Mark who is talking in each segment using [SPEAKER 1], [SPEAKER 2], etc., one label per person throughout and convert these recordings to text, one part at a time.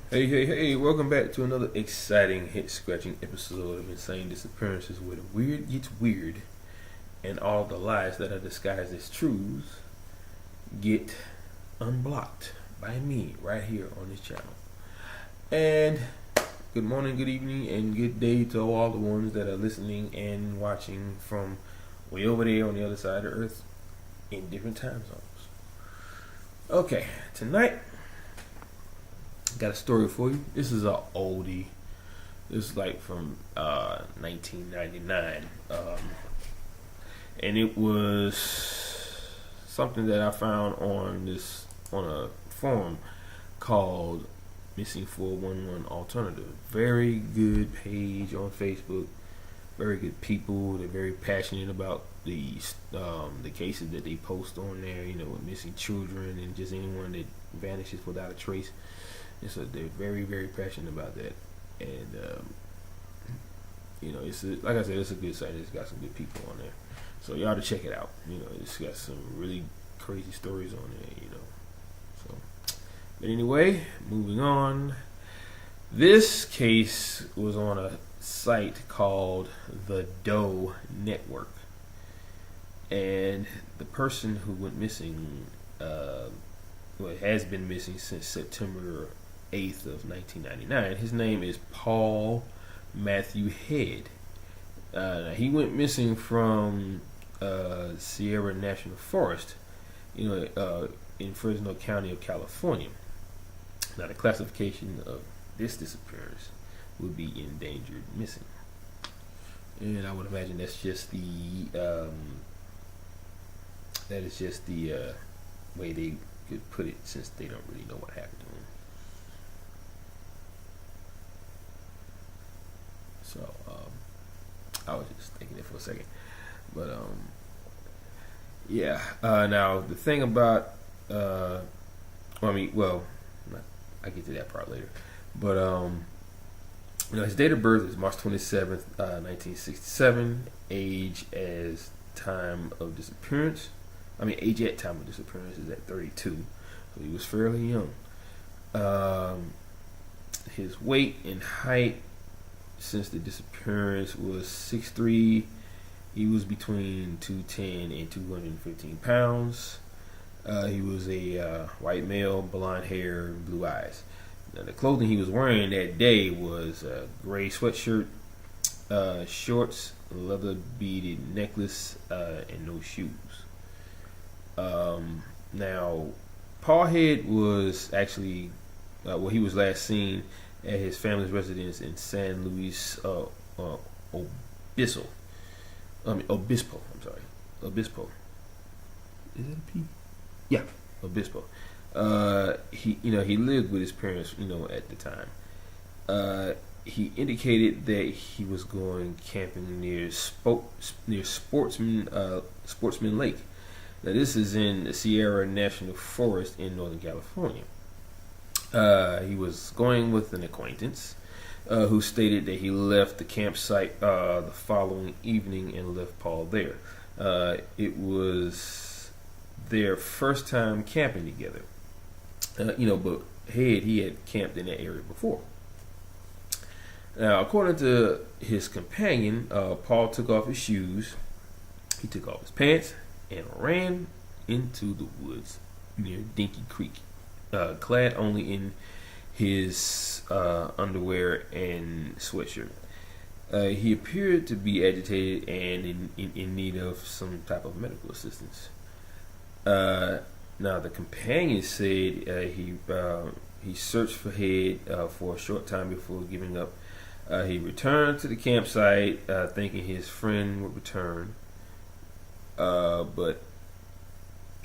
[SPEAKER 1] Hey, welcome back to another exciting, head-scratching episode of Insane Disappearances, where the weird gets weird and all the lies that are disguised as truths get unblocked by me right here on this channel. And good morning, good evening, and good day to all the ones that are listening and watching from way over there on the other side of the earth in different time zones. Okay, tonight got a story for you. This is a oldie. This is like from 1999, and it was something that I found on a forum called Missing 411 Alternative. Very good page on Facebook. Very good people. They're very passionate about the cases that they post on there. You know, with missing children and just anyone that vanishes without a trace. And so they're very, very passionate about that. And, like I said, it's a good site. It's got some good people on there. So y'all to check it out. You know, it's got some really crazy stories on there, you know. So, but anyway, moving on. This case was on a site called the DOE Network. And the person who went missing, has been missing since September 8th of 1999. His name is Paul Matthew Head. He went missing from Sierra National Forest, in Fresno County of California. Now, the classification of this disappearance would be endangered missing, and I would imagine that's just the way they could put it, since they don't really know what happened to him. So I was just thinking it for a second, but now the thing about I get to that part later, but his date of birth is March 27th, 1967. Age as time of disappearance. Age at time of disappearance is at 32, so he was fairly young. His weight and height since the disappearance was 6'3". He was between 210 and 215 pounds. He was a white male, blonde hair, blue eyes. Now, the clothing he was wearing that day was a gray sweatshirt, shorts, leather beaded necklace, and no shoes. Now, Paul Head was actually, he was last seen at his family's residence in San Luis Obispo. Obispo. Is that a P? Yeah, Obispo. He lived with his parents, at the time. He indicated that he was going camping near Sportsman Lake. Now, this is in the Sierra National Forest in Northern California. He was going with an acquaintance who stated that he left the campsite the following evening and left Paul there. It was their first time camping together. But he had camped in that area before. Now, according to his companion, Paul took off his shoes, he took off his pants, and ran into the woods near Dinky Creek, clad only in his underwear and sweatshirt. He appeared to be agitated and in need of some type of medical assistance. Now, the companion said he searched for Head for a short time before giving up. He returned to the campsite thinking his friend would return, but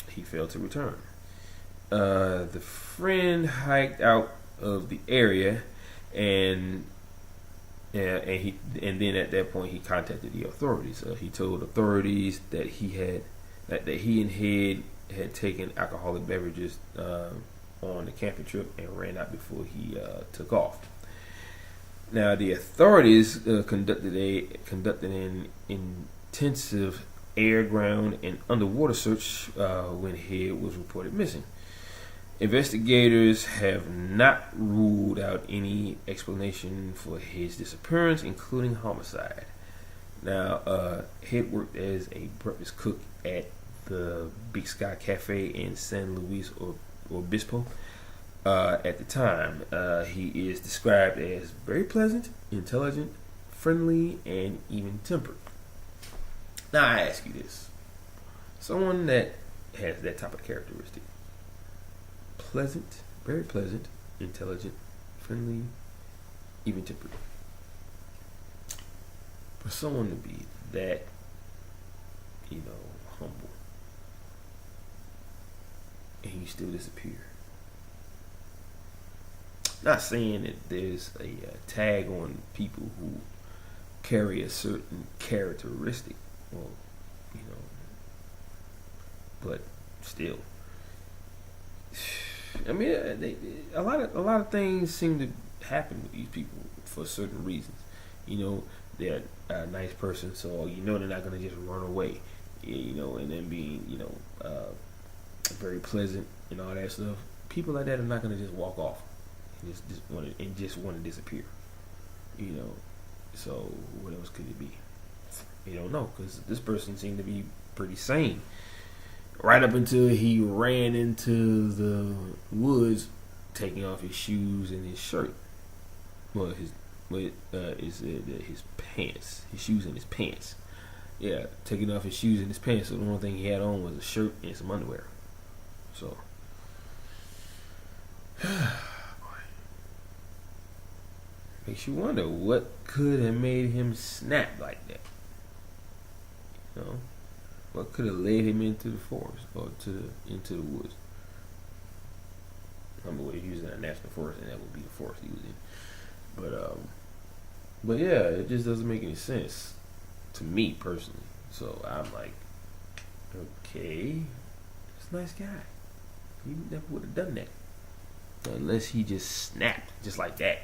[SPEAKER 1] he failed to return. The friend hiked out of the area, and then at that point he contacted the authorities. He told authorities that he and Head had taken alcoholic beverages on the camping trip and ran out before he took off. Now, the authorities conducted an intensive air, ground, and underwater search when Head was reported missing. Investigators have not ruled out any explanation for his disappearance, including homicide. Now, Head worked as a breakfast cook at the Big Sky Cafe in San Luis Obispo. At the time, he is described as very pleasant, intelligent, friendly, and even tempered. Now, I ask you this. Someone that has that type of characteristic, pleasant, very pleasant, intelligent, friendly, even tempered. For someone to be that, humble, and you still disappear. Not saying that there's a tag on people who carry a certain characteristic, well, but still. I mean, a lot of things seem to happen with these people for certain reasons. They're a nice person, so they're not gonna just run away. And then being very pleasant and all that stuff. People like that are not gonna just walk off and just want to disappear. So what else could it be? You don't know, because this person seemed to be pretty sane. Right up until he ran into the woods, taking off his shoes and his shirt. Well, his pants, his shoes and his pants. Yeah, taking off his shoes and his pants. So the only thing he had on was a shirt and some underwear. So, makes you wonder what could have made him snap like that. What could have led him into the forest or into the woods? I mean, he was in a national forest, and that would be the forest he was in. But yeah, it just doesn't make any sense to me personally. So I'm like, okay, he's a nice guy. He never would have done that unless he just snapped just like that.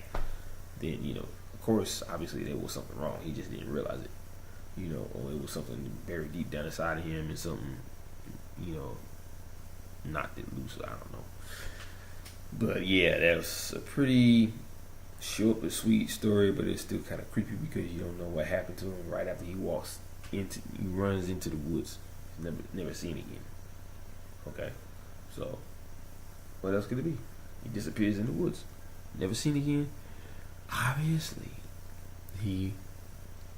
[SPEAKER 1] Then of course, obviously there was something wrong. He just didn't realize it. Or it was something very deep down inside of him, and something, knocked it loose. I don't know. But yeah, that was a pretty short but sweet story, but it's still kind of creepy because you don't know what happened to him right after he runs into the woods. Never seen again. Okay, so what else could it be? He disappears in the woods, never seen again. Obviously, he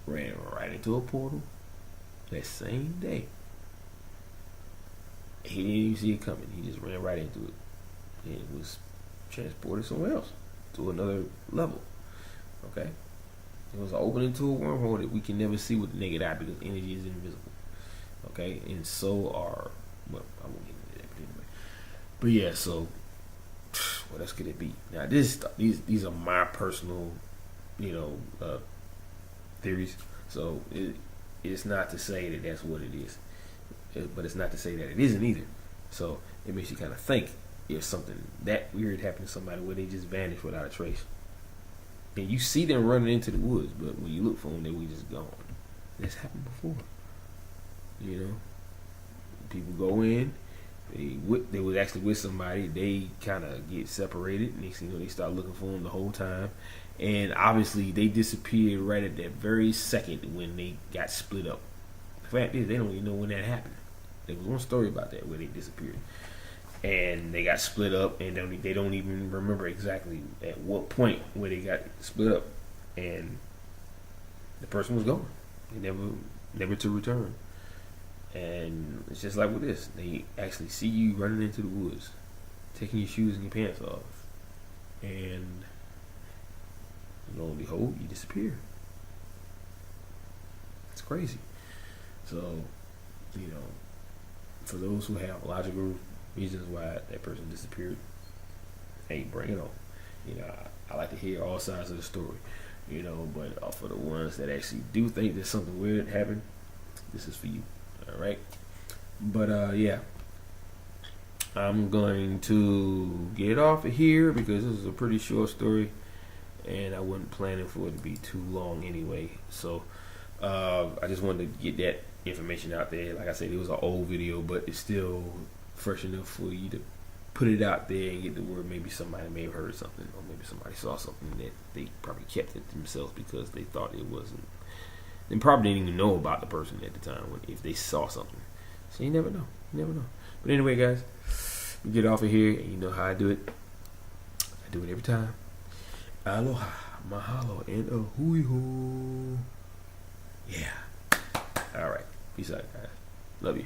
[SPEAKER 1] ran right into a portal that same day. He didn't even see it coming. He just ran right into it. And it was transported somewhere else to another level. Okay? It was an opening to a wormhole that we can never see with the naked eye because energy is invisible. Okay? And so are, well, I won't get into that, but anyway. But yeah, so what else could it be? Now these are my personal, theories. So it's not to say that that's what it is, but it's not to say that it isn't either. So it makes you kind of think if something that weird happened to somebody where they just vanished without a trace. And you see them running into the woods, but when you look for them, they were just gone. This happened before. People go in, they was actually with somebody, they kind of get separated, and they start looking for them the whole time. And obviously, they disappeared right at that very second when they got split up. The fact is, they don't even know when that happened. There was one story about that where they disappeared. And they got split up, and they don't even remember exactly at what point where they got split up. And the person was gone. They never to return. And it's just like with this. They actually see you running into the woods, taking your shoes and your pants off. And lo and behold, you disappear. It's crazy. So, for those who have logical reasons why that person disappeared, hey, bring it on. I like to hear all sides of the story. But for the ones that actually do think that something weird happened, this is for you. All right. But yeah, I'm going to get off of here because this is a pretty short story. And I wasn't planning for it to be too long anyway. So I just wanted to get that information out there. Like I said, it was an old video, but it's still fresh enough for you to put it out there and get the word. Maybe somebody may have heard something, or maybe somebody saw something that they probably kept it to themselves because they thought it wasn't. They probably didn't even know about the person at the time if they saw something. So you never know. You never know. But anyway, guys, we get off of here, and you know how I do it. I do it every time. Aloha, mahalo, and a hui hoo. Yeah. All right. Peace out, guys. Love you.